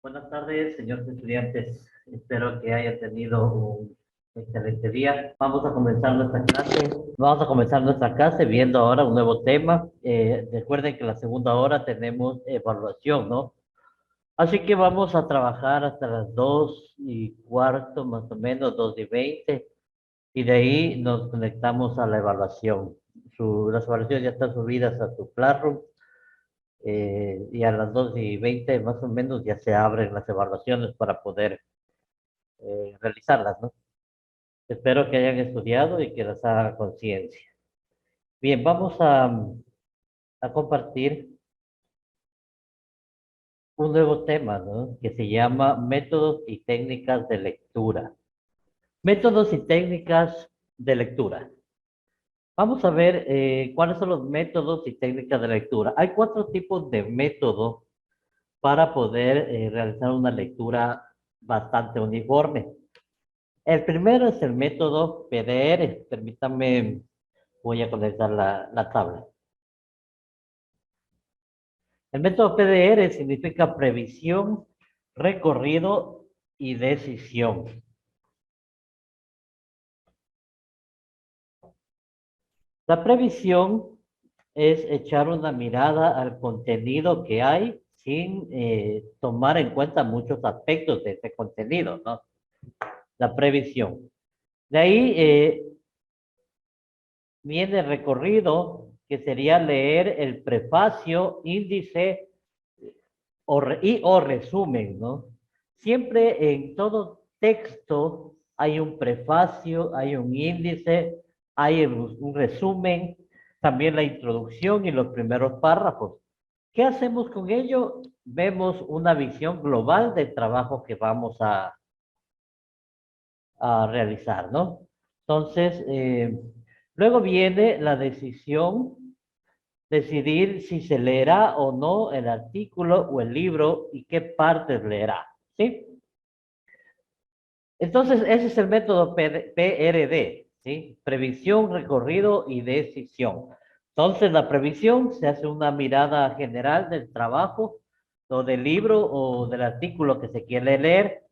Buenas tardes, señores estudiantes. Espero que hayan tenido un excelente día. Vamos a comenzar nuestra clase viendo ahora un nuevo tema. Recuerden que en la segunda hora tenemos evaluación, ¿no? Así que vamos a trabajar hasta las 2:15, más o menos, 2:20, y de ahí nos conectamos a la evaluación. Las evaluaciones ya están subidas a su Classroom. Y a las 2:20 más o menos ya se abren las evaluaciones para poder realizarlas, ¿no? Espero que hayan estudiado y que las hagan conciencia. Bien, vamos a compartir un nuevo tema, ¿no? Que se llama métodos y técnicas de lectura. Métodos y técnicas de lectura. Vamos a ver cuáles son los métodos y técnicas de lectura. Hay 4 tipos de métodos para poder realizar una lectura bastante uniforme. El primero es el método PDR. Permítanme, voy a conectar la tabla. El método PDR significa previsión, recorrido y decisión. La previsión es echar una mirada al contenido que hay sin tomar en cuenta muchos aspectos de ese contenido, ¿no? La previsión. De ahí viene el recorrido, que sería leer el prefacio, índice o resumen, ¿no? Siempre en todo texto hay un prefacio, hay un índice, hay un resumen, también la introducción y los primeros párrafos. ¿Qué hacemos con ello? Vemos una visión global del trabajo que vamos a realizar, ¿no? Entonces, luego viene la decisión, decidir si se leerá o no el artículo o el libro y qué partes leerá, ¿sí? Entonces, ese es el método PRD, ¿sí? Previsión, recorrido y decisión. Entonces, la previsión se hace una mirada general del trabajo o del libro o del artículo que se quiere leer.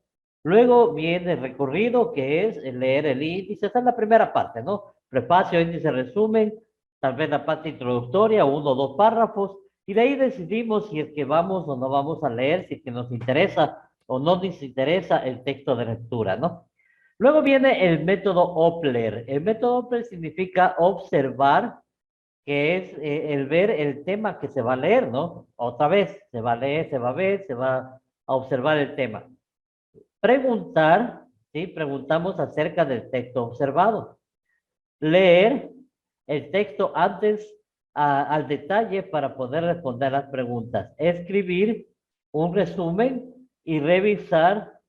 Luego viene el recorrido, que es leer el índice. Esa es la primera parte, ¿no? Prefacio, índice, resumen, tal vez la parte introductoria, 1 o 2 párrafos, y de ahí decidimos si es que vamos o no vamos a leer, si es que nos interesa o no nos interesa el texto de lectura, ¿no? Luego viene el método Opler. El método Opler significa observar, que es el ver el tema que se va a leer, ¿no? Otra vez, se va a leer, se va a ver, se va a observar el tema. Preguntar, ¿sí? Preguntamos acerca del texto observado. Leer el texto antes al detalle para poder responder las preguntas. Escribir un resumen y revisar,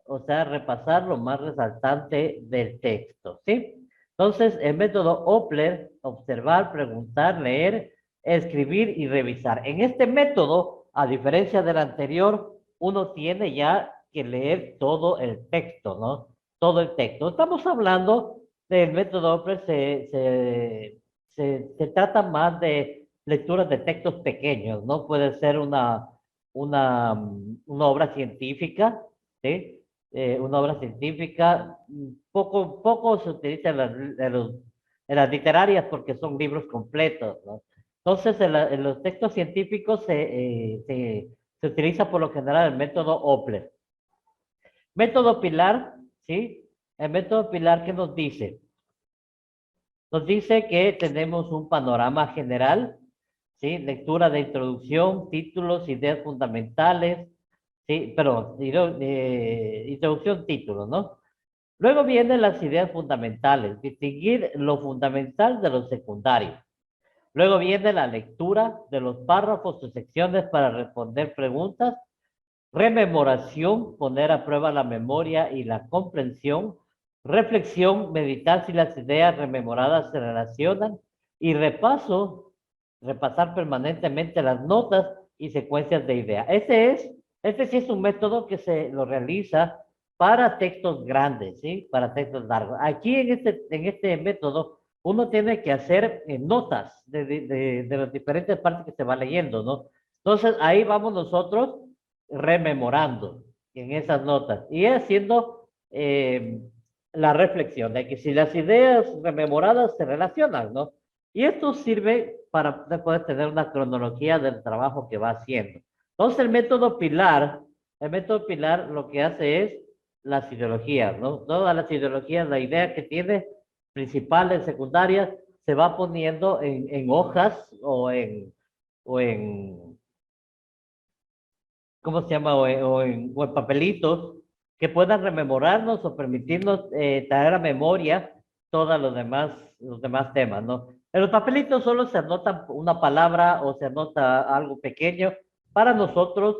o sea, repasar lo más resaltante del texto, ¿sí? Entonces, el método Opler: observar, preguntar, leer, escribir y revisar. En este método, a diferencia del anterior, uno tiene ya que leer todo el texto, ¿no? Todo el texto. Estamos hablando del método Opler, se trata más de lecturas de textos pequeños, ¿no? Puede ser una obra científica, ¿sí? Una obra científica. Poco se utiliza en las literarias porque son libros completos, ¿no? Entonces, en los textos científicos se utiliza por lo general el método Opler. Método Pilar, ¿sí? El método Pilar, ¿qué nos dice? Nos dice que tenemos un panorama general, ¿sí? Lectura de introducción, títulos, ideas fundamentales, ¿sí? Pero introducción, títulos, ¿no? Luego vienen las ideas fundamentales, distinguir lo fundamental de lo secundario. Luego viene la lectura de los párrafos o secciones para responder preguntas, rememoración, poner a prueba la memoria y la comprensión, reflexión, meditar si las ideas rememoradas se relacionan, y repaso, repasar permanentemente las notas y secuencias de ideas. Este sí es un método que se lo realiza para textos grandes, ¿sí? Para textos largos. Aquí en este método uno tiene que hacer notas de las diferentes partes que se va leyendo, ¿no? Entonces ahí vamos nosotros rememorando en esas notas y haciendo la reflexión de que si las ideas rememoradas se relacionan, ¿no? Y esto sirve para poder tener una cronología del trabajo que va haciendo. Entonces el método Pilar lo que hace es las ideologías, ¿no? Todas las ideologías, la idea que tiene, principales, secundarias, se va poniendo en hojas o en, ¿cómo se llama? O en papelitos que puedan rememorarnos o permitirnos traer a memoria todos los demás temas, ¿no? En los papelitos solo se anota una palabra o se anota algo pequeño para nosotros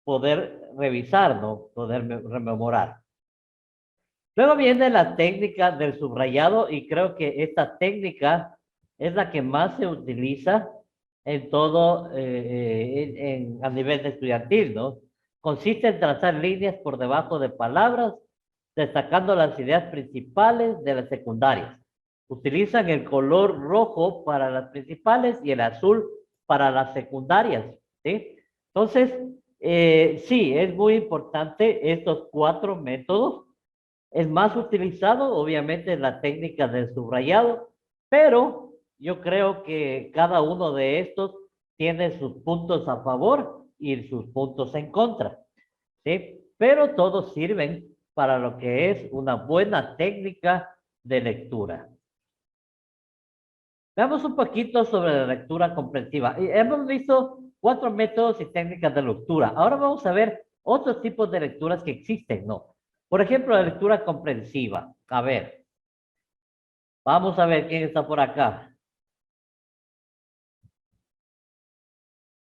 poder revisar, ¿no? Poder rememorar. Luego viene la técnica del subrayado y creo que esta técnica es la que más se utiliza en todo, a nivel de estudiantil, ¿no? Consiste en trazar líneas por debajo de palabras, destacando las ideas principales de las secundarias. Utilizan el color rojo para las principales y el azul para las secundarias, ¿sí? Entonces, sí, es muy importante estos cuatro métodos. Es más utilizado, obviamente, la técnica del subrayado, pero yo creo que cada uno de estos tiene sus puntos a favor y sus puntos en contra, ¿sí? Pero todos sirven para lo que es una buena técnica de lectura. Veamos un poquito sobre la lectura comprensiva. Y hemos visto cuatro métodos y técnicas de lectura. Ahora vamos a ver otros tipos de lecturas que existen, ¿no? Por ejemplo, la lectura comprensiva. A ver, vamos a ver quién está por acá.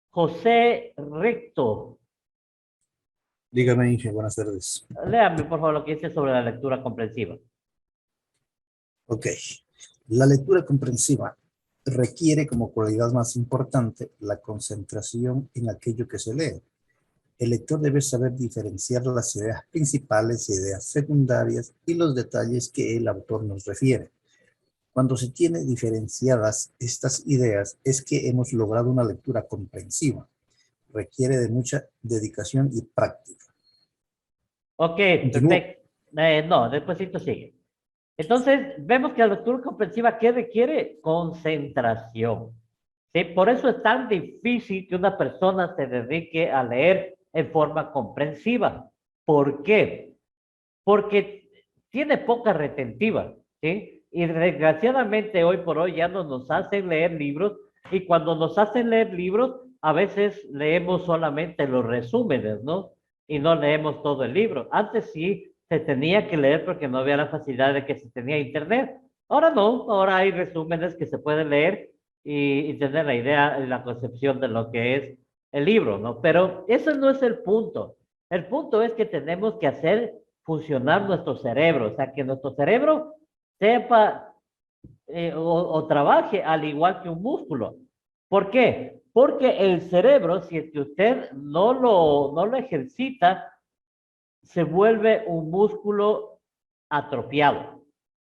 José Recto. Dígame, Inge, buenas tardes. Léame, por favor, lo que dice sobre la lectura comprensiva. Ok. La lectura comprensiva requiere como cualidad más importante la concentración en aquello que se lee. El lector debe saber diferenciar las ideas principales e ideas secundarias y los detalles que el autor nos refiere. Cuando se tiene diferenciadas estas ideas es que hemos logrado una lectura comprensiva. Requiere de mucha dedicación y práctica. Ok, Continúo. perfecto. No, despuésito sigue. Entonces, vemos que la lectura comprensiva, ¿qué requiere? Concentración. ¿Sí? Por eso es tan difícil que una persona se dedique a leer en forma comprensiva. ¿Por qué? Porque tiene poca retentiva, ¿sí? Y desgraciadamente hoy por hoy ya no nos hacen leer libros y cuando nos hacen leer libros, a veces leemos solamente los resúmenes, ¿no? Y no leemos todo el libro. Antes sí se tenía que leer porque no había la facilidad de que se tenía internet. Ahora no, ahora hay resúmenes que se pueden leer y tener la idea y la concepción de lo que es el libro, ¿no? Pero ese no es el punto. El punto es que tenemos que hacer funcionar nuestro cerebro, o sea, que nuestro cerebro sepa o trabaje al igual que un músculo. ¿Por qué? Porque el cerebro, si es que usted no lo ejercita, se vuelve un músculo atrofiado,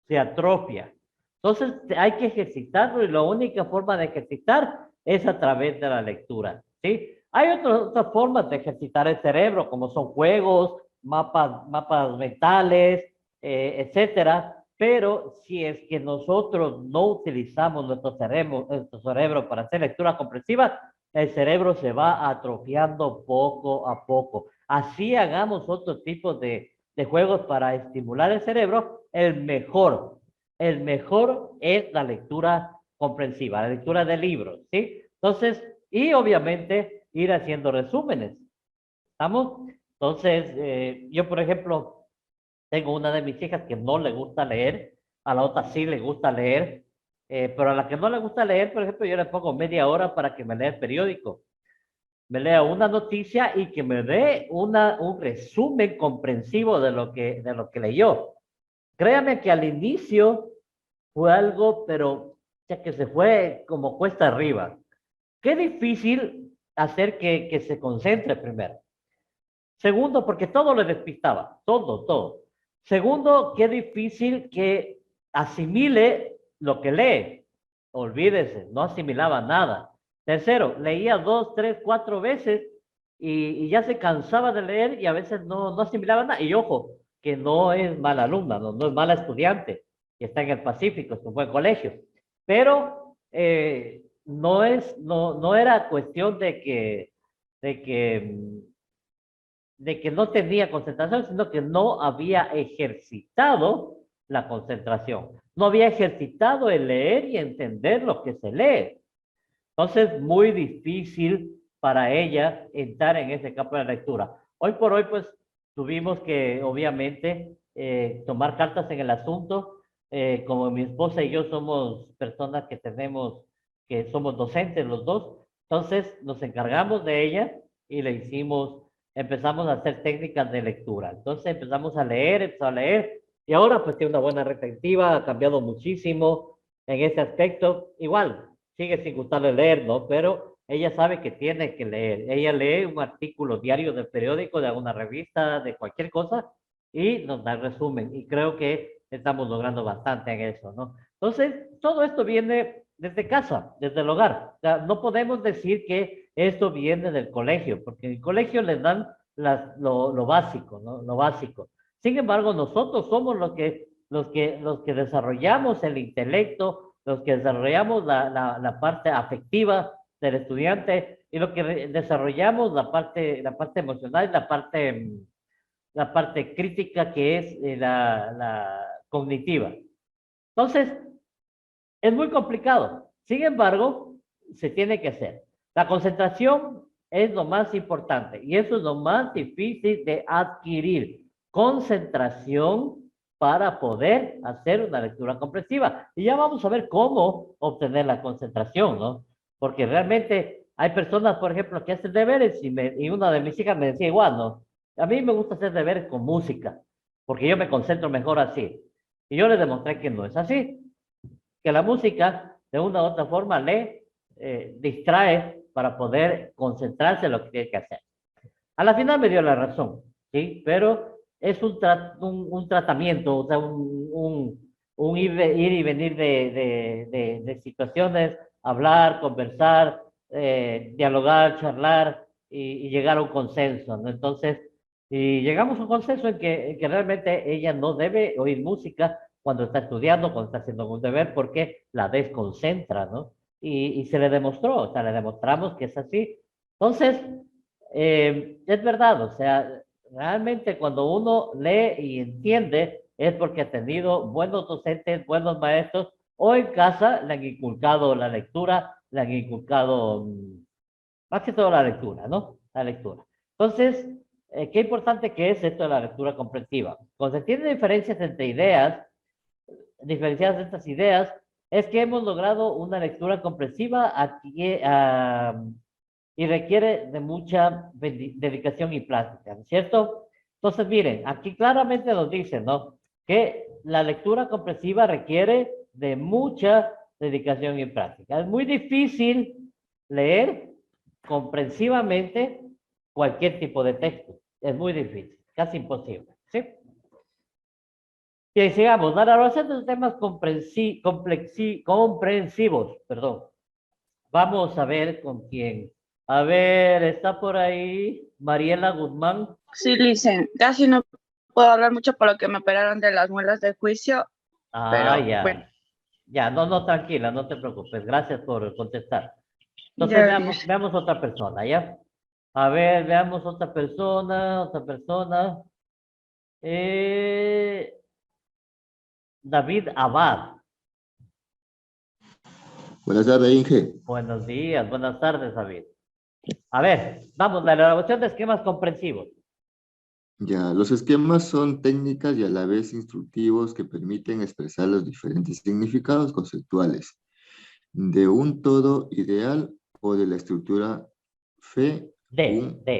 se atrofia. Entonces hay que ejercitarlo y la única forma de ejercitar es a través de la lectura, ¿sí? Hay otras formas de ejercitar el cerebro, como son juegos, mapas mentales, etcétera. Pero si es que nosotros no utilizamos nuestro cerebro para hacer lectura comprensiva, el cerebro se va atrofiando poco a poco. Así hagamos otro tipo de juegos para estimular el cerebro, el mejor es la lectura comprensiva, la lectura de libros, ¿sí? Entonces, y obviamente ir haciendo resúmenes, ¿estamos? Entonces, yo, por ejemplo, tengo una de mis hijas que no le gusta leer, a la otra sí le gusta leer, pero a la que no le gusta leer, por ejemplo, yo le pongo media hora para que me lea el periódico, me lea una noticia y que me dé un resumen comprensivo de lo que leyó. Créame que al inicio fue algo, pero ya que se fue como cuesta arriba. Qué difícil hacer que se concentre primero. Segundo, porque todo le despistaba, todo, todo. Segundo, qué difícil que asimile lo que lee. Olvídese, no asimilaba nada. Tercero, leía dos, tres, cuatro veces y ya se cansaba de leer y a veces no asimilaba nada. Y ojo, que no es mala alumna, no es mala estudiante, que está en el Pacífico, es un buen colegio, pero no era cuestión de que, mm, de que no tenía concentración, sino que no había ejercitado la concentración, no había ejercitado el leer y entender lo que se lee. Entonces, muy difícil para ella entrar en ese campo de lectura. Hoy por hoy, pues, tuvimos que, obviamente, tomar cartas en el asunto. Como mi esposa y yo somos personas que somos docentes los dos, entonces nos encargamos de ella y empezamos a hacer técnicas de lectura. Entonces empezó a leer, y ahora pues tiene una buena retentiva, ha cambiado muchísimo en ese aspecto. Igual, sigue sin gustarle leer, ¿no? Pero ella sabe que tiene que leer. Ella lee un artículo diario del periódico, de alguna revista, de cualquier cosa, y nos da el resumen. Y creo que estamos logrando bastante en eso, ¿no? Entonces, todo esto viene desde casa, desde el hogar. O sea, no podemos decir que esto viene del colegio, porque en el colegio les dan lo básico, ¿no? Lo básico. Sin embargo, nosotros somos los que desarrollamos el intelecto, los que desarrollamos la parte afectiva del estudiante y lo que desarrollamos la parte emocional y la parte crítica que es la cognitiva. Entonces, es muy complicado. Sin embargo, se tiene que hacer. La concentración es lo más importante y eso es lo más difícil de adquirir. Concentración para poder hacer una lectura comprensiva. Y ya vamos a ver cómo obtener la concentración, ¿no? Porque realmente hay personas, por ejemplo, que hacen deberes y una de mis hijas me decía igual, ¿no? A mí me gusta hacer deberes con música, porque yo me concentro mejor así. Y yo le demostré que no es así, que la música de una u otra forma le distrae para poder concentrarse en lo que tiene que hacer. A la final me dio la razón, ¿sí? Pero es un tratamiento, o sea, un ir y venir de situaciones, hablar, conversar, dialogar, charlar y llegar a un consenso, ¿no? Entonces, y llegamos a un consenso en que realmente ella no debe oír música cuando está estudiando, cuando está haciendo un deber, porque la desconcentra, ¿no? Y se le demostró, o sea, le demostramos que es así. Entonces, es verdad, o sea, realmente cuando uno lee y entiende es porque ha tenido buenos docentes, buenos maestros, o en casa le han inculcado la lectura, le han inculcado más que todo la lectura, ¿no? La lectura. Entonces, qué importante que es esto de la lectura comprensiva. Cuando se tienen diferencias entre ideas, diferenciadas de estas ideas, es que hemos logrado una lectura comprensiva aquí, y requiere de mucha dedicación y práctica, ¿no es cierto? Entonces, miren, aquí claramente nos dicen, ¿no? Que la lectura comprensiva requiere de mucha dedicación y práctica. Es muy difícil leer comprensivamente cualquier tipo de texto. Es muy difícil, casi imposible, ¿sí? Bien, sigamos. La elaboración de temas comprensivos, perdón. Vamos a ver con quién. A ver, está por ahí Mariela Guzmán. Sí, Licen, casi no puedo hablar mucho por lo que me operaron de las muelas de juicio, Ah, pero bueno, ya. Ya, no, tranquila, no te preocupes. Gracias por contestar. Entonces ya Licen. veamos otra persona, ¿ya? A ver, veamos otra persona, otra persona. Eh, David Abad. Buenas tardes, Inge. Buenos días, buenas tardes, David. A ver, vamos, la elaboración de esquemas comprensivos. Ya, los esquemas son técnicas y a la vez instructivos que permiten expresar los diferentes significados conceptuales de un todo ideal o de la estructura fe, De un ya,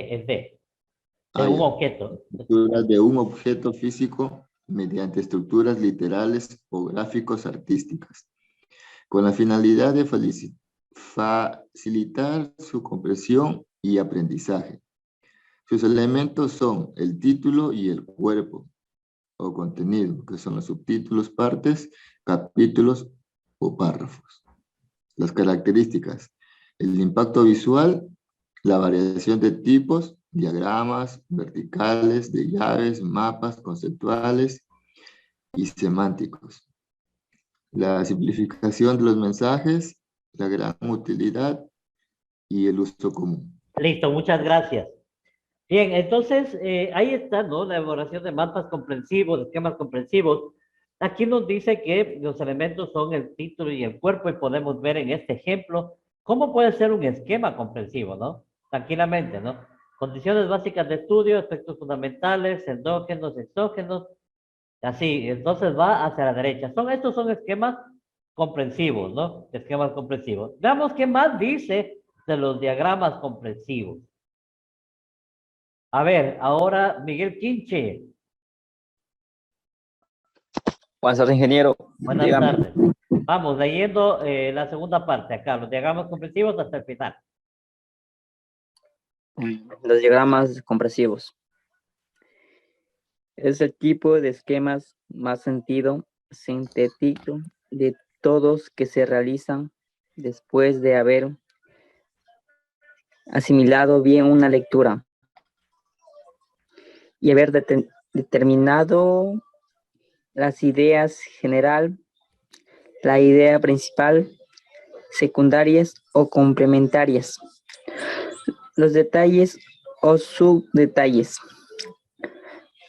objeto. estructura de un objeto físico mediante estructuras literales o gráficos artísticas, con la finalidad de facilitar su comprensión y aprendizaje. Sus elementos son el título y el cuerpo o contenido, que son los subtítulos, partes, capítulos o párrafos. Las características: el impacto visual, la variación de tipos, diagramas, verticales, de llaves, mapas conceptuales y semánticos. La simplificación de los mensajes, la gran utilidad y el uso común. Listo, muchas gracias. Bien, entonces ahí está, ¿no? La elaboración de mapas comprensivos, esquemas comprensivos. Aquí nos dice que los elementos son el título y el cuerpo y podemos ver en este ejemplo cómo puede ser un esquema comprensivo, ¿no? Tranquilamente, ¿no? Condiciones básicas de estudio, aspectos fundamentales, endógenos, exógenos, así, entonces va hacia la derecha. Estos son esquemas comprensivos, ¿no? Esquemas comprensivos. Veamos qué más dice de los diagramas comprensivos. A ver, ahora Miguel Quinche. Buenas tardes, ingeniero. Buenas Dígame. tardes. Vamos, leyendo la segunda parte acá, los diagramas comprensivos hasta el final. Los diagramas comprensivos. Es el tipo de esquemas más sentido sintético de todos que se realizan después de haber asimilado bien una lectura y haber determinado las ideas general, la idea principal, secundarias o complementarias, los detalles o subdetalles.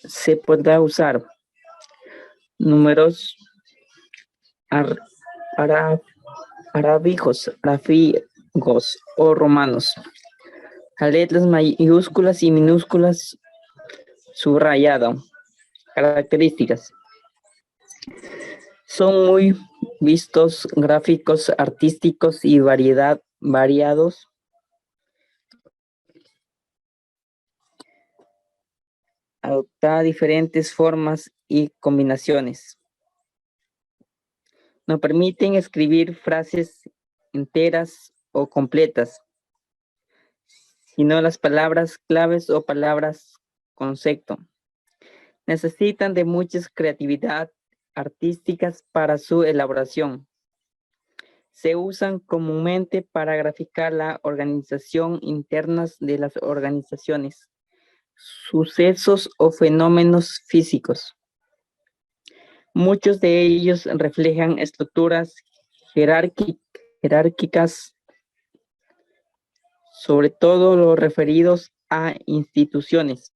Se podrá usar números arábigos o romanos, letras mayúsculas y minúsculas, subrayado. Características. Son muy vistos, gráficos, artísticos y variados. Adopta diferentes formas y combinaciones. Nos permiten escribir frases enteras o completas, sino las palabras claves o palabras concepto. Necesitan de mucha creatividad artísticas para su elaboración. Se usan comúnmente para graficar la organización interna de las organizaciones, sucesos o fenómenos físicos. Muchos de ellos reflejan estructuras jerárquicas, sobre todo los referidos a instituciones.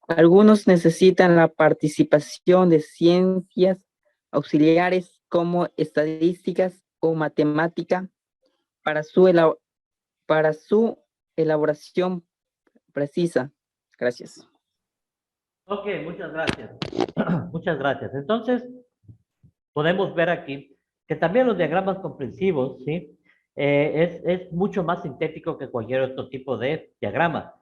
Algunos necesitan la participación de ciencias auxiliares como estadísticas o matemática para su elaboración precisa. Gracias. Ok, muchas gracias. Muchas gracias. Entonces, podemos ver aquí que también los diagramas comprensivos, ¿sí? Es mucho más sintético que cualquier otro tipo de diagrama.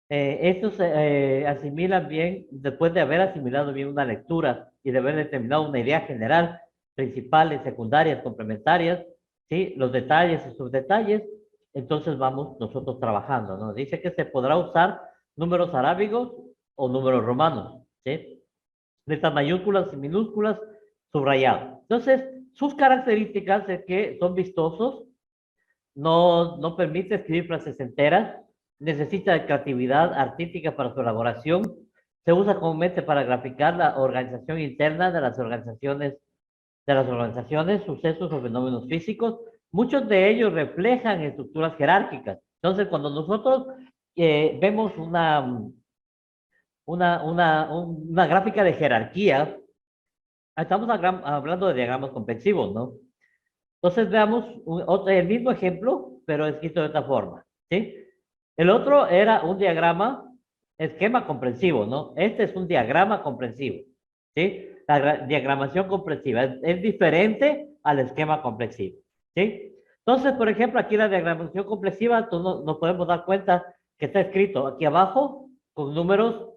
Estos asimilan bien, después de haber asimilado bien una lectura y de haber determinado una idea general, principales, secundarias, complementarias, ¿sí? Los detalles y subdetalles, entonces vamos nosotros trabajando, ¿no? Dice que se podrá usar números arábigos o números romanos, ¿sí? Letras mayúsculas y minúsculas, subrayado. Entonces, sus características es que son vistosos, no permite escribir frases enteras, necesita creatividad artística para su elaboración, se usa comúnmente para graficar la organización interna de las organizaciones, sucesos o fenómenos físicos. Muchos de ellos reflejan estructuras jerárquicas. Entonces, cuando nosotros vemos una gráfica de jerarquía, estamos hablando de diagramas comprensivos, ¿no? Entonces veamos el mismo ejemplo, pero escrito de esta forma, ¿sí? El otro era un esquema comprensivo, ¿no? Este es un diagrama comprensivo, ¿sí? La diagramación comprensiva es diferente al esquema comprensivo, ¿sí? Entonces, por ejemplo, aquí la diagramación comprensiva, nos podemos dar cuenta que está escrito aquí abajo con números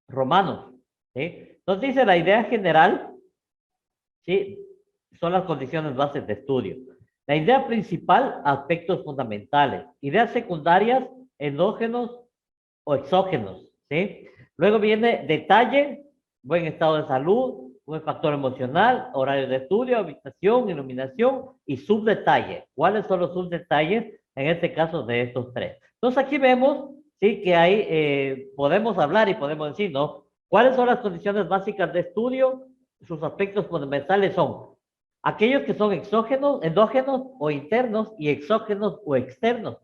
romanos, ¿sí? Entonces dice la idea general, ¿sí? Son las condiciones bases de estudio. La idea principal, aspectos fundamentales. Ideas secundarias, endógenos o exógenos, ¿sí? Luego viene detalle, buen estado de salud, buen factor emocional, horario de estudio, habitación, iluminación y subdetalle. ¿Cuáles son los subdetalles? En este caso de estos tres. Entonces aquí vemos, sí, que hay, podemos hablar y podemos decir, ¿no? ¿Cuáles son las condiciones básicas de estudio? Sus aspectos fundamentales son aquellos que son exógenos, endógenos o internos y exógenos o externos.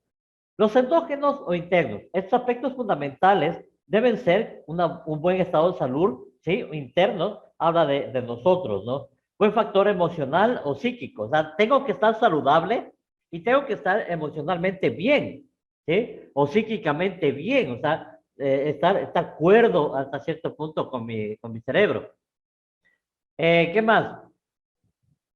Los endógenos o internos, estos aspectos fundamentales deben ser un buen estado de salud, ¿sí? Interno, habla de nosotros, ¿no? Buen factor emocional o psíquico, o sea, tengo que estar saludable y tengo que estar emocionalmente bien, ¿sí? O psíquicamente bien, o sea, estar cuerdo hasta cierto punto con mi cerebro. ¿Qué más?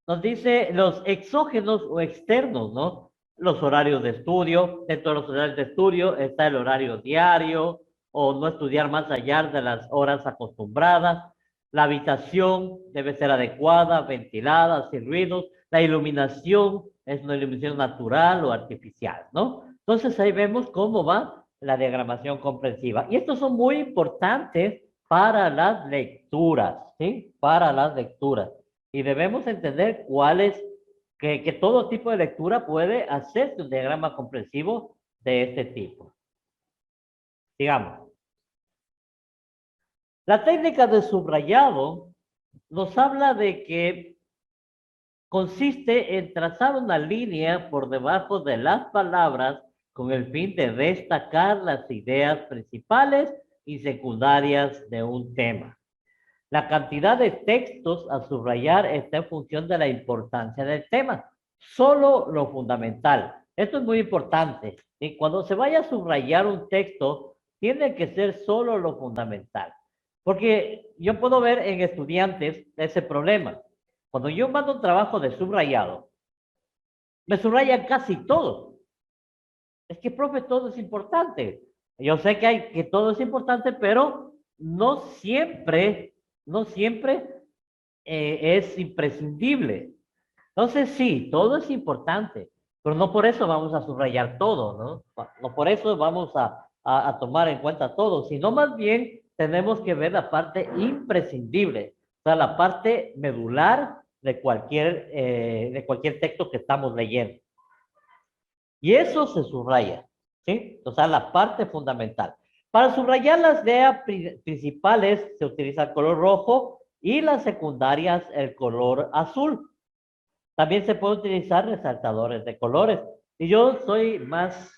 Nos dice los exógenos o externos, ¿no? Los horarios de estudio. Dentro de los horarios de estudio está el horario diario o no estudiar más allá de las horas acostumbradas. La habitación debe ser adecuada, ventilada, sin ruidos. La iluminación es una iluminación natural o artificial, ¿no? Entonces ahí vemos cómo va la diagramación comprensiva. Y estos son muy importantes para las lecturas, ¿sí? Para las lecturas. Y debemos entender que todo tipo de lectura puede hacerse un diagrama comprensivo de este tipo. Digamos, la técnica de subrayado nos habla de que consiste en trazar una línea por debajo de las palabras con el fin de destacar las ideas principales y secundarias de un tema. La cantidad de textos a subrayar está en función de la importancia del tema. Solo lo fundamental. Esto es muy importante. Y cuando se vaya a subrayar un texto, tiene que ser solo lo fundamental. Porque yo puedo ver en estudiantes ese problema. Cuando yo mando un trabajo de subrayado, me subrayan casi todo. Es que, profe, todo es importante. Yo sé que todo es importante, pero no siempre es imprescindible. Entonces, sí, todo es importante, pero no por eso vamos a subrayar todo, ¿no? No por eso vamos a tomar en cuenta todo, sino más bien tenemos que ver la parte imprescindible, o sea, la parte medular de cualquier texto que estamos leyendo. Y eso se subraya, ¿sí? O sea, la parte fundamental. Para subrayar las ideas principales se utiliza el color rojo y las secundarias el color azul. También se puede utilizar resaltadores de colores. Y yo soy más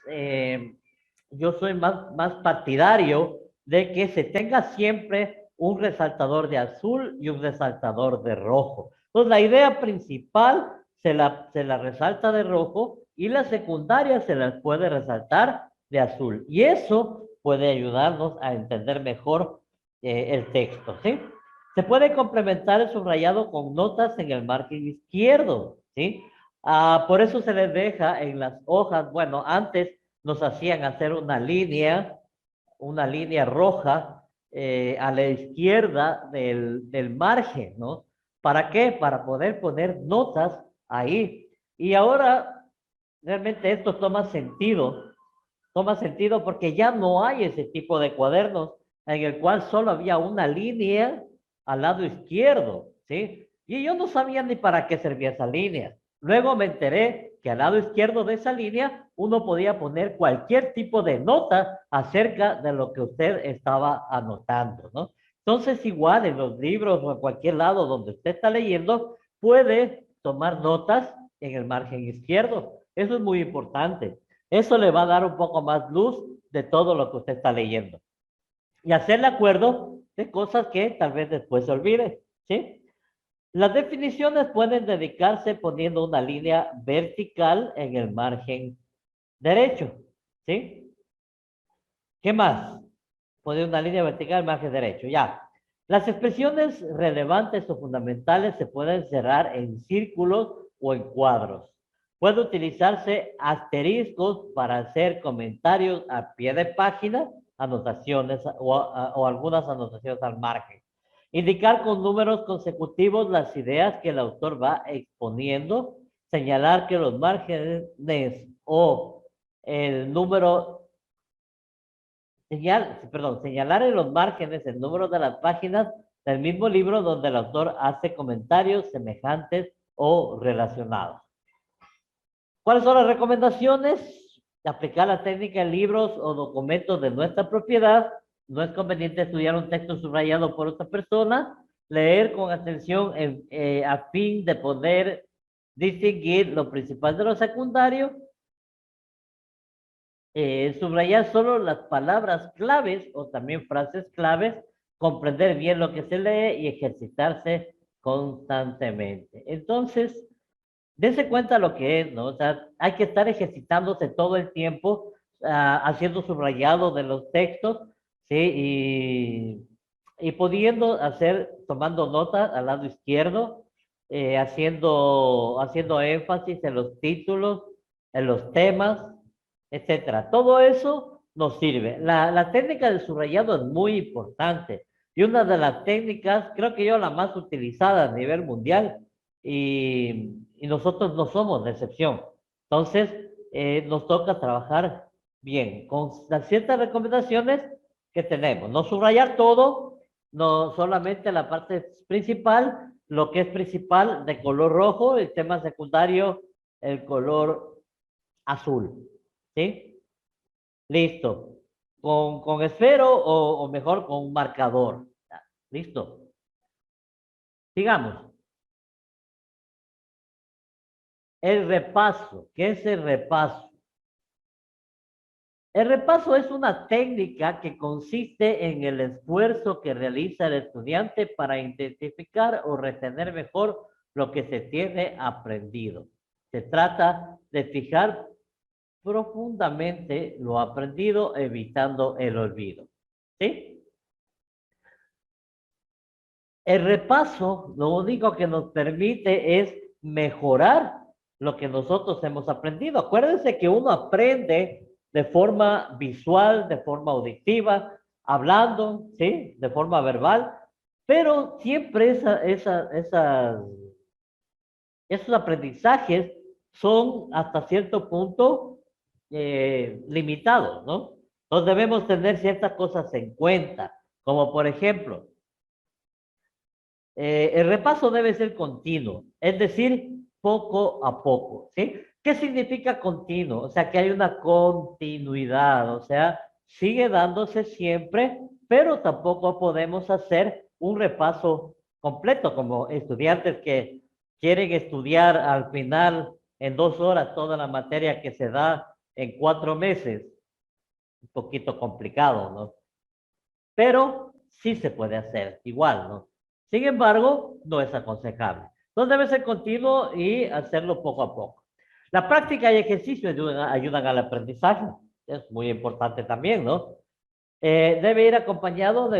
partidario de que se tenga siempre un resaltador de azul y un resaltador de rojo. Entonces, la idea principal se la resalta de rojo y la secundaria se las puede resaltar de azul. Y eso puede ayudarnos a entender mejor el texto, ¿sí? Se puede complementar el subrayado con notas en el margen izquierdo, ¿sí? Por eso se les deja en las hojas, bueno, antes nos hacían hacer una línea roja a la izquierda del margen, ¿no? ¿Para qué? Para poder poner notas ahí. Y ahora realmente esto toma sentido porque ya no hay ese tipo de cuadernos en el cual solo había una línea al lado izquierdo, ¿sí? Y yo no sabía ni para qué servía esa línea. Luego me enteré que al lado izquierdo de esa línea uno podía poner cualquier tipo de nota acerca de lo que usted estaba anotando, ¿no? Entonces, igual en los libros o en cualquier lado donde usted está leyendo, puede tomar notas en el margen izquierdo. Eso es muy importante. Eso le va a dar un poco más luz de todo lo que usted está leyendo. Y hacerle acuerdo de cosas que tal vez después se olvide, ¿sí? Las definiciones pueden dedicarse poniendo una línea vertical en el margen derecho, ¿sí? ¿Qué más? Poner una línea vertical en el margen derecho, ya. Las expresiones relevantes o fundamentales se pueden cerrar en círculos o en cuadros. Puede utilizarse asteriscos para hacer comentarios a pie de página, anotaciones o algunas anotaciones al margen. Indicar con números consecutivos las ideas que el autor va exponiendo. Señalar que los márgenes o el número señalar en los márgenes el número de las páginas del mismo libro donde el autor hace comentarios semejantes o relacionados. ¿Cuáles son las recomendaciones? aplicar la técnica en libros o documentos de nuestra propiedad, no es conveniente estudiar un texto subrayado por otra persona, leer con atención a fin de poder distinguir lo principal de lo secundario, subrayar solo las palabras claves o también frases claves, comprender bien lo que se lee y ejercitarse constantemente. Entonces, dense cuenta lo que es, ¿no? O sea, hay que estar ejercitándose todo el tiempo, haciendo subrayado de los textos, ¿sí? Y pudiendo hacer, tomando nota al lado izquierdo, haciendo énfasis en los títulos, en los temas, etcétera. Todo eso nos sirve. La técnica del subrayado es muy importante y una de las técnicas, creo que yo la más utilizada a nivel mundial, y nosotros no somos de excepción. Entonces, nos toca trabajar bien con las ciertas recomendaciones que tenemos. No subrayar todo, no solamente la parte principal, lo que es principal de color rojo, el tema secundario, el color azul. ¿Sí? Listo. Con esfero o mejor con un marcador. Listo. Sigamos. El repaso. ¿Qué es el repaso? El repaso es una técnica que consiste en el esfuerzo que realiza el estudiante para identificar o retener mejor lo que se tiene aprendido. Se trata de fijar profundamente lo aprendido, evitando el olvido. ¿Sí? El repaso lo único que nos permite es mejorar lo que nosotros hemos aprendido. Acuérdense que uno aprende de forma visual, de forma auditiva, hablando, ¿sí? De forma verbal, pero siempre esos aprendizajes son hasta cierto punto limitados, ¿no? Entonces debemos tener ciertas cosas en cuenta, como por ejemplo, el repaso debe ser continuo, es decir, poco a poco, ¿sí? ¿Qué significa continuo? O sea, que hay una continuidad, o sea, sigue dándose siempre, pero tampoco podemos hacer un repaso completo como estudiantes que quieren estudiar al final en 2 horas toda la materia que se da en 4 meses. Un poquito complicado, ¿no? Pero sí se puede hacer igual, ¿no? Sin embargo, no es aconsejable. Entonces debe ser continuo y hacerlo poco a poco. La práctica y ejercicio ayudan al aprendizaje. Es muy importante también, ¿no? Debe ir acompañado de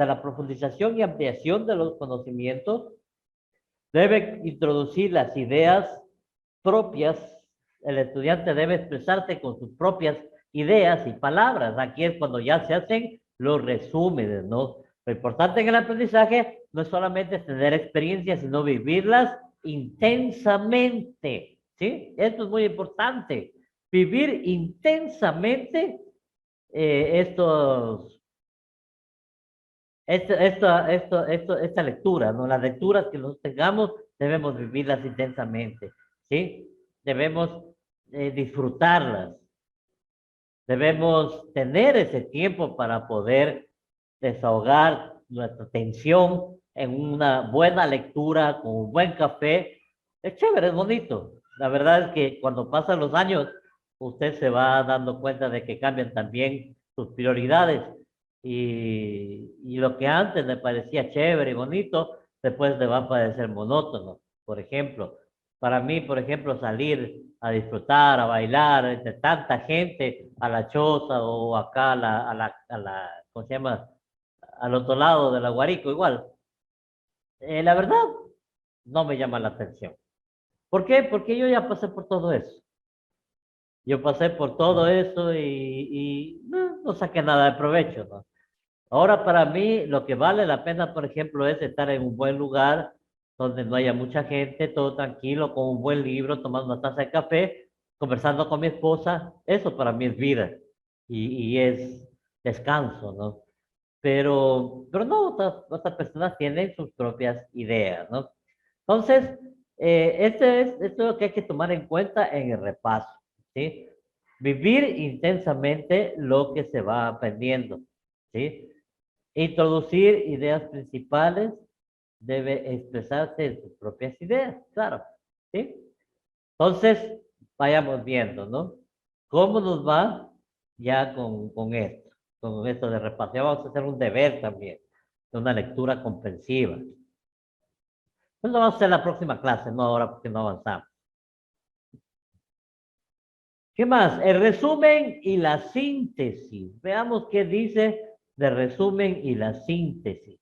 la profundización y ampliación de los conocimientos. Debe introducir las ideas propias. El estudiante debe expresarse con sus propias ideas y palabras. Aquí es cuando ya se hacen los resúmenes, ¿no? Lo importante en el aprendizaje no es solamente tener experiencias, sino vivirlas intensamente, ¿sí? Esto es muy importante. Vivir intensamente esta lectura, ¿no? Las lecturas que nos tengamos debemos vivirlas intensamente, ¿sí? Debemos disfrutarlas. Debemos tener ese tiempo para poder desahogar nuestra tensión en una buena lectura, con un buen café. Es chévere, es bonito. La verdad es que cuando pasan los años, usted se va dando cuenta de que cambian también sus prioridades. Y lo que antes le parecía chévere y bonito, después le va a parecer monótono. Por ejemplo, para mí, por ejemplo, salir a disfrutar, a bailar entre tanta gente, a la choza o acá ¿cómo se llama? Al otro lado de la Guarico, igual. La verdad, no me llama la atención. ¿Por qué? Porque yo ya pasé por todo eso. Yo pasé por todo eso y no saqué nada de provecho, ¿no? Ahora para mí lo que vale la pena, por ejemplo, es estar en un buen lugar donde no haya mucha gente, todo tranquilo, con un buen libro, tomando una taza de café, conversando con mi esposa. Eso para mí es vida y es descanso, ¿no? Pero no, otras personas tienen sus propias ideas, ¿no? Entonces, esto es lo que hay que tomar en cuenta en el repaso, ¿sí? Vivir intensamente lo que se va aprendiendo, ¿sí? Introducir ideas principales, debe expresarse en sus propias ideas, claro, ¿sí? Entonces, vayamos viendo, ¿no? ¿Cómo nos va ya con esto de repaso? Ya vamos a hacer un deber también, de una lectura comprensiva. Pues lo vamos a hacer en la próxima clase, no ahora porque no avanzamos. ¿Qué más? El resumen y la síntesis. Veamos qué dice de resumen y la síntesis.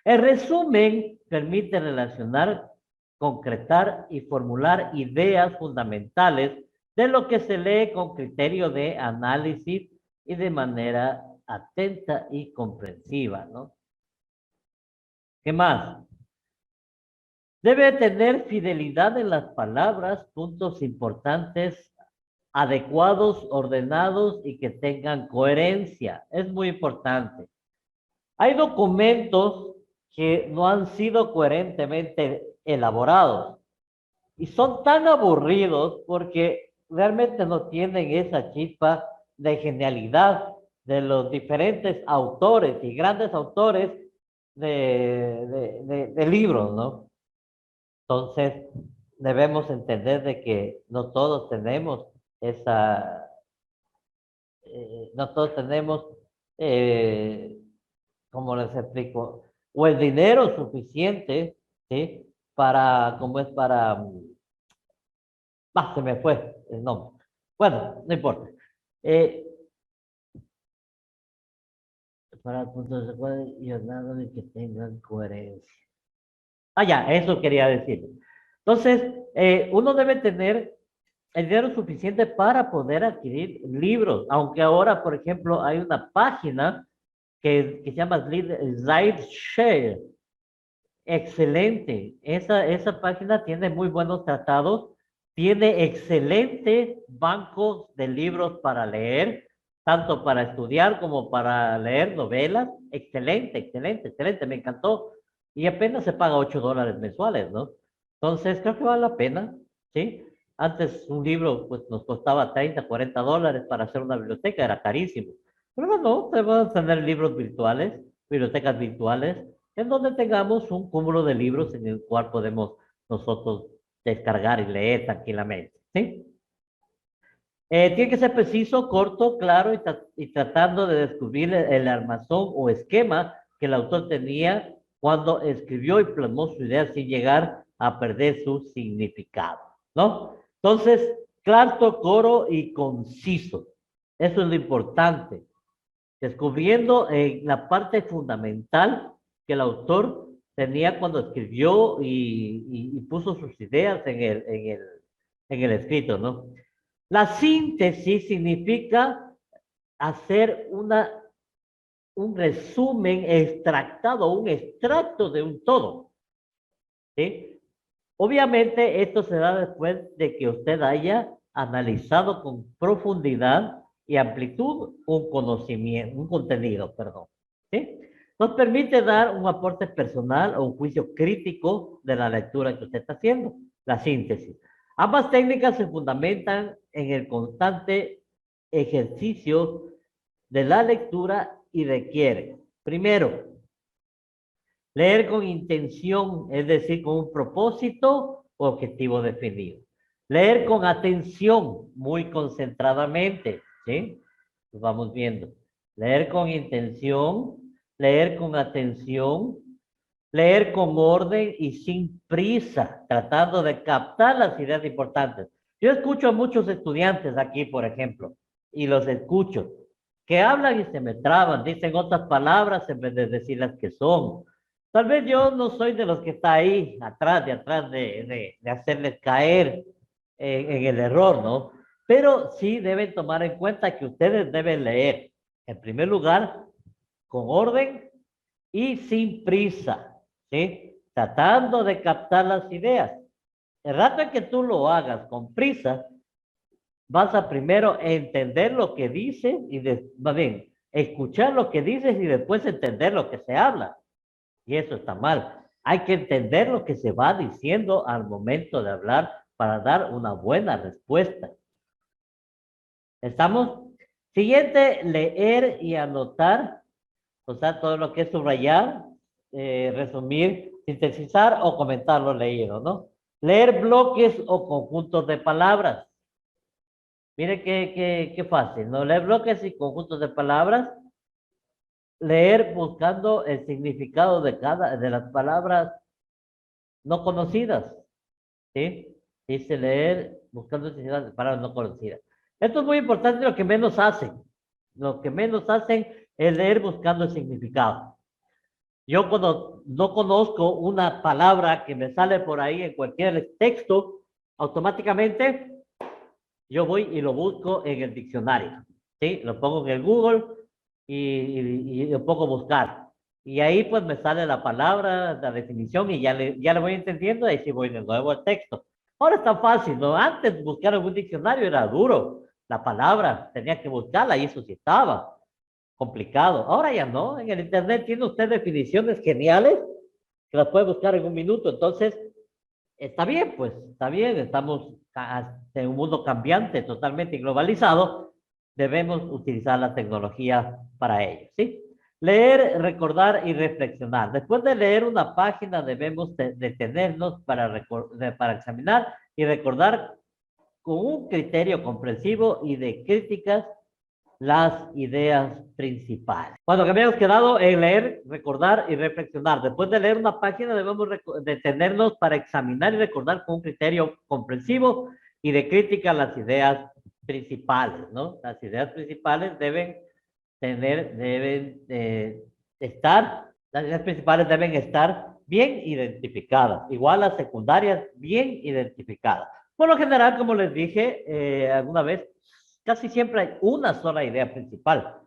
El resumen permite relacionar, concretar y formular ideas fundamentales de lo que se lee con criterio de análisis y de manera atenta y comprensiva, ¿no? ¿Qué más? Debe tener fidelidad en las palabras, puntos importantes, adecuados, ordenados y que tengan coherencia. Es muy importante. Hay documentos que no han sido coherentemente elaborados y son tan aburridos porque realmente no tienen esa chispa de genialidad de los diferentes autores y grandes autores de libros, ¿no? Entonces, debemos entender de que no todos tenemos esa, no todos tenemos, eh, como les explico, o el dinero suficiente, ¿sí? Para, como es para, se me fue el nombre. Bueno, no importa. Eh, para puntos de acuerdo y ordenado y que tengan coherencia. Ya, eso quería decir. Entonces, uno debe tener el dinero suficiente para poder adquirir libros, aunque ahora, por ejemplo, hay una página que se llama SlideShare. Excelente. Esa página tiene muy buenos tratados, tiene excelentes bancos de libros para leer, tanto para estudiar como para leer novelas. Excelente, excelente, excelente, me encantó. Y apenas se paga $8 mensuales, ¿no? Entonces, creo que vale la pena, ¿sí? Antes un libro pues, nos costaba 30, $40 para hacer una biblioteca, era carísimo. Pero no, te van a tener libros virtuales, bibliotecas virtuales, en donde tengamos un cúmulo de libros en el cual podemos nosotros descargar y leer tranquilamente, ¿sí? Tiene que ser preciso, corto, claro y tratando de descubrir el armazón o esquema que el autor tenía cuando escribió y plasmó su idea sin llegar a perder su significado, ¿no? Entonces, claro, coro y conciso. Eso es lo importante. Descubriendo la parte fundamental que el autor tenía cuando escribió y puso sus ideas en el escrito, ¿no? La síntesis significa hacer un resumen extractado, un extracto de un todo, ¿sí? Obviamente esto se da después de que usted haya analizado con profundidad y amplitud un conocimiento, un contenido, perdón, ¿sí? Nos permite dar un aporte personal o un juicio crítico de la lectura que usted está haciendo, la síntesis. Ambas técnicas se fundamentan en el constante ejercicio de la lectura y requiere, primero, leer con intención, es decir, con un propósito o objetivo definido. Leer con atención, muy concentradamente, ¿sí? Lo vamos viendo. Leer con intención, leer con atención, leer con orden y sin prisa, tratando de captar las ideas importantes. Yo escucho a muchos estudiantes aquí, por ejemplo, y los escucho, que hablan y se me traban, dicen otras palabras en vez de decir las que son. Tal vez yo no soy de los que está ahí, atrás de hacerles caer en el error, ¿no? Pero sí deben tomar en cuenta que ustedes deben leer, en primer lugar, con orden y sin prisa, ¿sí? Tratando de captar las ideas. El rato en que tú lo hagas con prisa, vas a primero entender lo que dices y más bien, escuchar lo que dices y después entender lo que se habla. Y eso está mal. Hay que entender lo que se va diciendo al momento de hablar para dar una buena respuesta. ¿Estamos? Siguiente, leer y anotar. O sea, todo lo que es subrayar, resumir, sintetizar o comentar lo leído, ¿no? Leer bloques o conjuntos de palabras. Mire qué fácil, ¿no? Leer bloques y conjuntos de palabras. Leer buscando el significado de las palabras no conocidas, ¿sí? Dice leer buscando el significado de palabras no conocidas. Esto es muy importante, lo que menos hacen. Lo que menos hacen es leer buscando el significado. Yo cuando no conozco una palabra que me sale por ahí en cualquier texto, automáticamente yo voy y lo busco en el diccionario, ¿sí? Lo pongo en el Google y lo pongo a buscar. Y ahí pues me sale la palabra, la definición y ya le voy entendiendo y ahí sí voy de nuevo al texto. Ahora está fácil, ¿no? Antes buscar en un diccionario era duro. La palabra tenía que buscarla y eso sí estaba complicado. Ahora ya no. En el internet tiene usted definiciones geniales que las puede buscar en un minuto. Entonces, está bien, pues, está bien. Estamos en un mundo cambiante, totalmente globalizado. Debemos utilizar la tecnología para ello, ¿sí? Leer, recordar y reflexionar. Después de leer una página, debemos detenernos para examinar y recordar con un criterio comprensivo y de críticas las ideas principales. Bueno, que habíamos quedado en leer, recordar y reflexionar. Después de leer una página debemos detenernos para examinar y recordar con un criterio comprensivo y de crítica las ideas principales, ¿no? Las ideas principales las ideas principales deben estar bien identificadas, igual las secundarias bien identificadas. Por lo general, como les dije alguna vez, casi siempre hay una sola idea principal,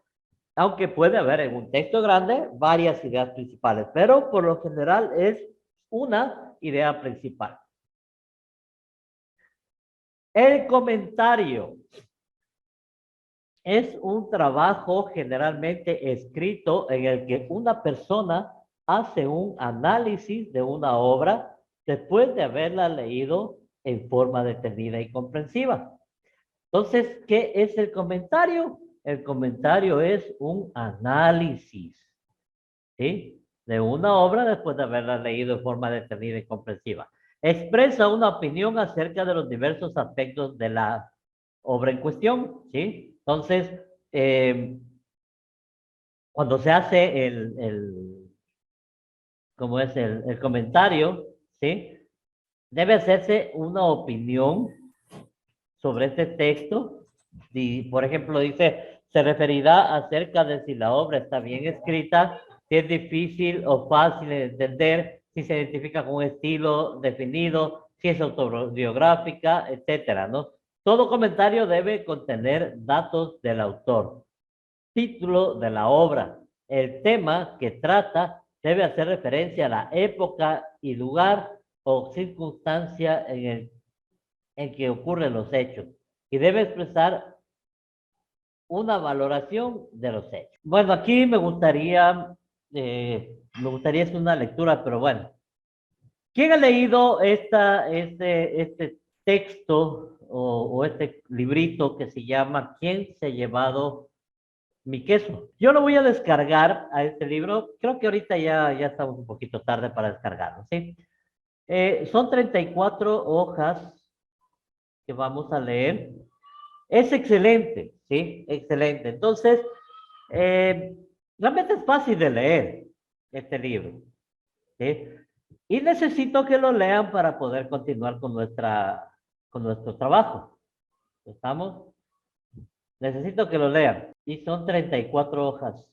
aunque puede haber en un texto grande varias ideas principales, pero por lo general es una idea principal. El comentario es un trabajo generalmente escrito en el que una persona hace un análisis de una obra después de haberla leído en forma detenida y comprensiva. Entonces, ¿qué es el comentario? El comentario es un análisis, ¿sí? De una obra después de haberla leído en forma detenida y comprensiva. Expresa una opinión acerca de los diversos aspectos de la obra en cuestión, ¿sí? Entonces, cuando se hace ¿cómo es? El comentario, ¿sí? Debe hacerse una opinión sobre este texto. Y, por ejemplo, dice, se referirá acerca de si la obra está bien escrita, si es difícil o fácil de entender, si se identifica con un estilo definido, si es autobiográfica, etcétera, ¿no? Todo comentario debe contener datos del autor, título de la obra, el tema que trata debe hacer referencia a la época y lugar o circunstancia en que ocurren los hechos y debe expresar una valoración de los hechos. Bueno, aquí me gustaría hacer una lectura, pero bueno. ¿Quién ha leído este texto o este librito que se llama ¿Quién se ha llevado mi queso? Yo lo voy a descargar a este libro. Creo que ahorita ya estamos un poquito tarde para descargarlo, ¿sí? Son 34 hojas que vamos a leer. Es excelente, ¿sí? Excelente. Entonces, realmente es fácil de leer este libro, ¿sí? Y necesito que lo lean para poder continuar con nuestro trabajo. ¿Estamos? Necesito que lo lean. Y son 34 hojas.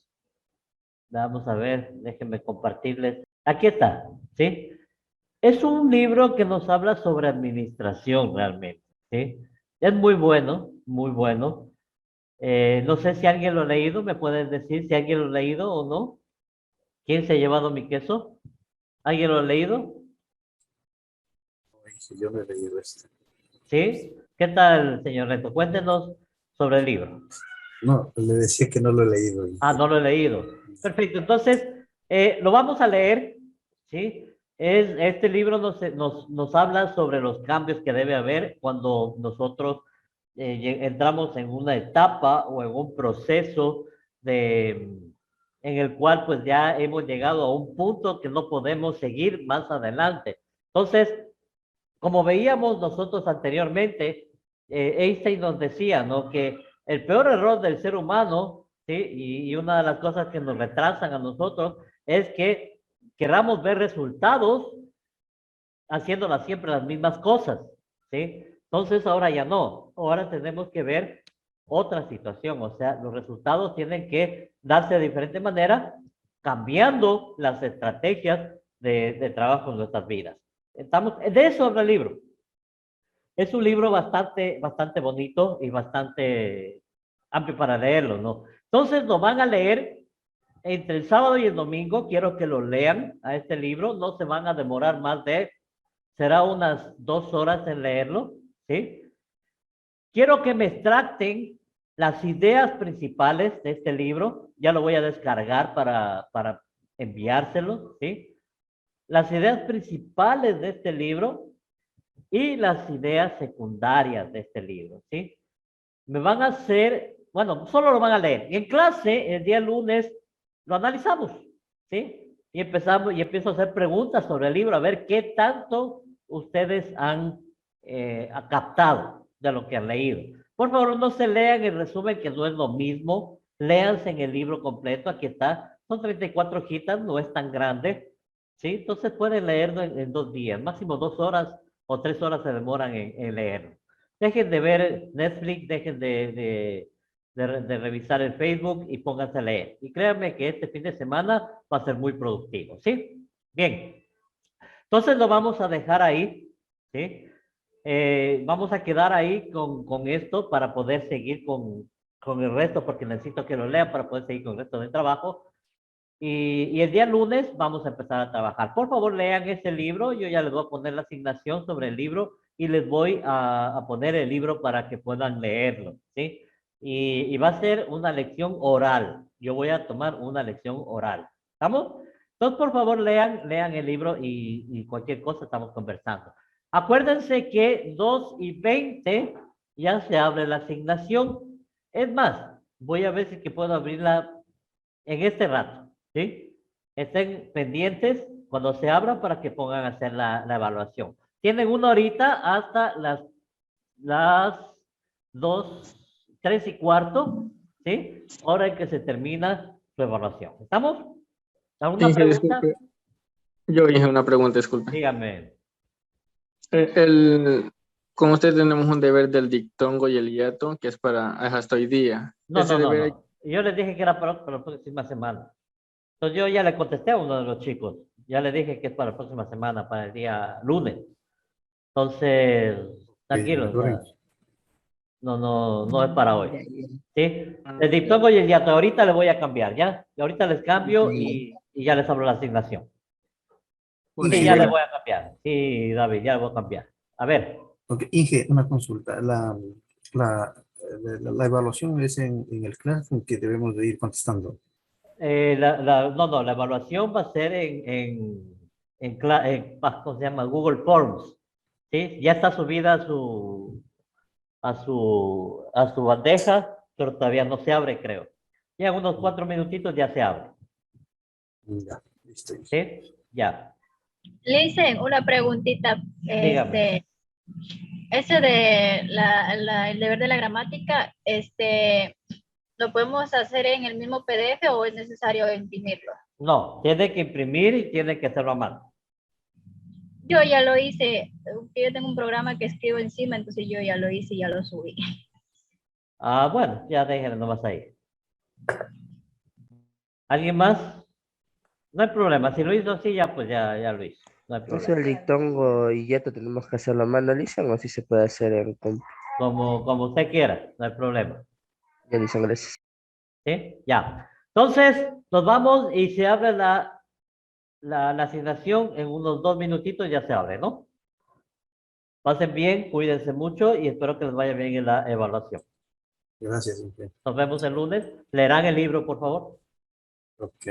Vamos a ver, déjenme compartirles. Aquí está, ¿sí? Es un libro que nos habla sobre administración realmente, ¿sí? Es muy bueno, muy bueno. No sé si alguien lo ha leído, ¿me pueden decir si alguien lo ha leído o no? ¿Quién se ha llevado mi queso? ¿Alguien lo ha leído? Yo no he leído este. ¿Sí? ¿Qué tal, señor Reto? Cuéntenos sobre el libro. No, le decía que no lo he leído. Ah, no lo he leído. Perfecto. Entonces, lo vamos a leer, ¿sí? Este libro nos habla sobre los cambios que debe haber cuando nosotros entramos en una etapa o en un proceso en el cual pues ya hemos llegado a un punto que no podemos seguir más adelante. Entonces, como veíamos nosotros anteriormente, Einstein nos decía, ¿no? Que el peor error del ser humano, ¿sí? Y una de las cosas que nos retrasan a nosotros es que queramos ver resultados haciéndolas siempre las mismas cosas, ¿sí? Entonces ahora ya no, ahora tenemos que ver otra situación, o sea, los resultados tienen que darse de diferente manera, cambiando las estrategias de trabajo en nuestras vidas. De eso habla el libro. Es un libro bastante bonito y bastante amplio para leerlo, ¿no? Entonces lo van a leer entre el sábado y el domingo. Quiero que lo lean a este libro. No se van a demorar más será unas 2 horas en leerlo, ¿sí? Quiero que me extracten las ideas principales de este libro. Ya lo voy a descargar para enviárselo, ¿sí? Las ideas principales de este libro y las ideas secundarias de este libro, ¿sí? Me van a hacer, bueno, solo lo van a leer. Y en clase, el día lunes, lo analizamos, ¿sí? Y empiezo a hacer preguntas sobre el libro, a ver qué tanto ustedes han captado de lo que han leído. Por favor, no se lean el resumen, que no es lo mismo. Léanse en el libro completo, aquí está. Son 34 hojitas, no es tan grande, ¿sí? Entonces pueden leerlo en 2 días, máximo 2 horas o 3 horas se demoran en leerlo. Dejen de ver Netflix, dejen de revisar el Facebook y pónganse a leer. Y créanme que este fin de semana va a ser muy productivo, ¿sí? Bien. Entonces lo vamos a dejar ahí, ¿sí? Vamos a quedar ahí con esto para poder seguir con el resto, porque necesito que lo lean para poder seguir con el resto del trabajo. Y el día lunes vamos a empezar a trabajar. Por favor, lean ese libro. Yo ya les voy a poner la asignación sobre el libro y les voy a poner el libro para que puedan leerlo, ¿sí? Y va a ser una lección oral. Yo voy a tomar una lección oral. ¿Estamos? Entonces, por favor, lean el libro y cualquier cosa estamos conversando. Acuérdense que 2:20 ya se abre la asignación. Es más, voy a ver si puedo abrirla en este rato. ¿Sí? Estén pendientes cuando se abran para que pongan a hacer la evaluación. Tienen 1 horita hasta las 3:15, ¿sí? Hora en que se termina su evaluación. ¿Estamos? ¿Alguna Inge, pregunta? disculpe. Yo hice una pregunta, disculpe. Dígame. Con usted tenemos un deber del dictongo y el hiato, que es para hasta hoy día. No. deber, Yo les dije que era para la próxima semana. Entonces yo ya le contesté a uno de los chicos. Ya le dije que es para la próxima semana, para el día lunes. Entonces, tranquilos. No es para hoy. ¿Sí? El dictongo y el hiato. Ahorita le voy a cambiar, ¿ya? Y ahorita les cambio y ya les abro la asignación. Sí, ya le voy a cambiar. Sí, David, ya le voy a cambiar. A ver. Ok, Inge, una consulta. La evaluación es en el Classroom que debemos de ir contestando. No, la evaluación va a ser ¿cómo se llama? Google Forms. ¿Sí? Ya está subida a su bandeja, pero todavía no se abre, creo. Ya en unos 4 minutitos ya se abre. Ya, listo. ¿Sí? Ya. Le hice una preguntita. Dígame. Ese de el deber de la gramática, ¿lo podemos hacer en el mismo PDF o es necesario imprimirlo? No, tiene que imprimir y tiene que hacerlo a mano. Yo ya lo hice. Yo tengo un programa que escribo encima, entonces yo ya lo hice y ya lo subí. Ah, bueno, ya déjenlo nomás ahí. ¿Alguien más? No hay problema. Si lo hizo así, ya pues ya lo hizo. No hay Entonces problema. el dictongo y ya te tenemos que hacerlo a mano, Alison, o si se puede hacer en Como usted quiera, no hay problema. Ya, Alison, gracias. ¿Sí? Ya. Entonces, nos vamos y se abre la asignación en unos 2 minutitos, ya se abre, ¿no? Pasen bien, cuídense mucho y espero que les vaya bien en la evaluación. Gracias, Inge. Nos vemos el lunes. ¿Leerán el libro, por favor? Ok.